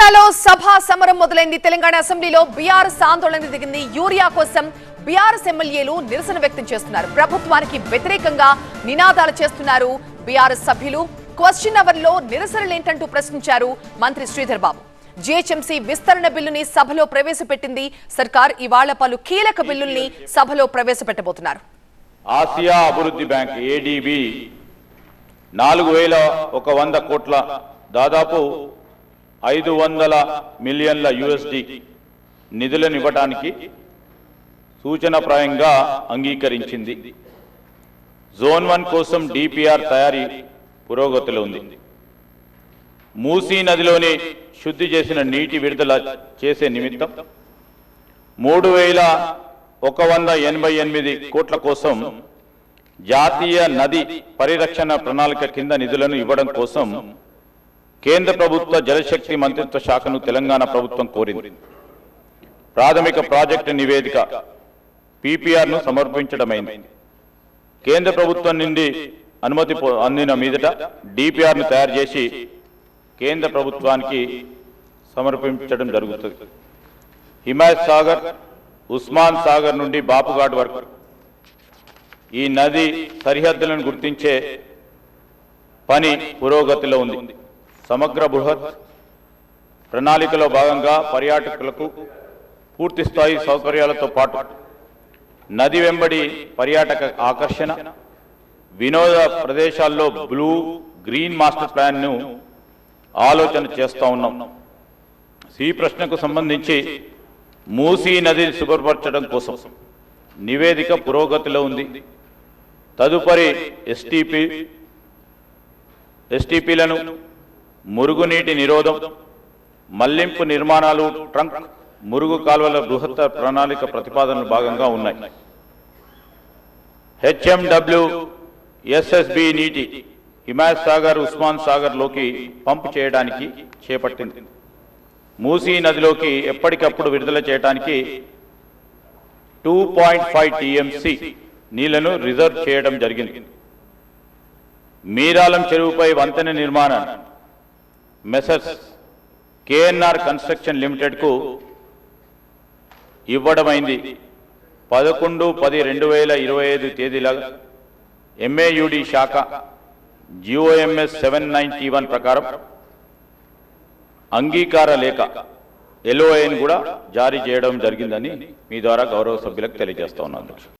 తెలంగాణలో సభా సమరం మొదలైంది. తెలంగాణ అసెంబ్లీలో బీఆర్ఎస్ ఆందోళన దిగింది. యూరియా కోసం బీఆర్ఎస్ ఎమ్మెల్యేలు నిరసన వ్యక్తం చేస్తున్నారు. ప్రభుత్వానికి వ్యతిరేకంగా నినాదాలు చేస్తున్నారు బీఆర్ఎస్ సభ్యులు. క్వశ్చన్ అవర్ లో నిరసనలేంటంటూ ప్రశ్నించారు మంత్రి శ్రీధర్ బాబు. జీహెచ్ఎంసీ విస్తరణ బిల్లుని సభలో ప్రవేశపెట్టింది సర్కార్. ఇవాళ పలు కీలక బిల్లుల్ని సభలో ప్రవేశపెట్టబోతున్నారు. ఆసియా అభివృద్ధి బ్యాంక్ ఏడీబీ 4100 కోట్ల దాదాపు 500 మిలియన్ల యూఎస్డి నిధులను ఇవ్వడానికి సూచనప్రాయంగా అంగీకరించింది. జోన్ 1 కోసం డిపిఆర్ తయారీ పురోగతిలో ఉంది. మూసీ నదిలోని శుద్ధి చేసిన నీటి విడుదల చేసే నిమిత్తం 3188 కోట్ల కోసం జాతీయ నది పరిరక్షణ ప్రణాళిక కింద నిధులను ఇవ్వడం కోసం కేంద్ర ప్రభుత్వ జలశక్తి మంత్రిత్వ శాఖను తెలంగాణ ప్రభుత్వం కోరింది. ప్రాథమిక ప్రాజెక్టు నివేదిక పీపీఆర్ను సమర్పించడమైంది. కేంద్ర ప్రభుత్వం నుండి అనుమతి అందిన మీదట డిపిఆర్ను తయారు చేసి కేంద్ర ప్రభుత్వానికి సమర్పించడం జరుగుతుంది. హిమాయత్ సాగర్, ఉస్మాన్ సాగర్ నుండి బాపుఘాట్ వరకు ఈ నది సరిహద్దులను గుర్తించే పని పురోగతిలో ఉంది. సమగ్ర బృహత్ ప్రణాళికలో భాగంగా పర్యాటకులకు పూర్తి స్థాయి సౌకర్యాలతో పాటు నది వెంబడి పర్యాటక ఆకర్షణ, వినోద ప్రదేశాల్లో బ్లూ గ్రీన్ మాస్టర్ ప్లాన్ను ఆలోచన చేస్తూ ఉన్నాం. ఈ ప్రశ్నకు సంబంధించి మూసీ నదిని శుభ్రపరచడం కోసం నివేదిక పురోగతిలో ఉంది. తదుపరి ఎస్టీపీలను, మురుగునీటి నిరోధం, మళ్లింపు నిర్మాణాలు, ట్రంక్ మురుగు కాలువల బృహత్ ప్రణాళిక ప్రతిపాదనలు భాగంగా ఉన్నాయి. హెచ్ఎండబ్ల్యూ ఎస్ఎస్బి నీటి హిమాయత్ సాగర్, ఉస్మాన్ సాగర్ లోకి పంపు చేయడానికి చేపట్టింది. మూసీ నదిలోకి ఎప్పటికప్పుడు విడుదల చేయడానికి 2.5 టీఎంసీ నీళ్లను రిజర్వ్ చేయడం జరిగింది. మీరాలం చెరువుపై వంతెన నిర్మాణాన్ని మెసర్స్ కేఎన్ఆర్ కన్స్ట్రక్షన్ లిమిటెడ్కు ఇవ్వడమైంది. 11/10/2025 తేదీల ఎంఏయుడి శాఖ జిఓఎంఎస్ 791 ప్రకారం అంగీకార లేఖ ఎల్ఓఐని కూడా జారీ చేయడం జరిగిందని మీ ద్వారా గౌరవ సభ్యులకు తెలియజేస్తా ఉన్నాను.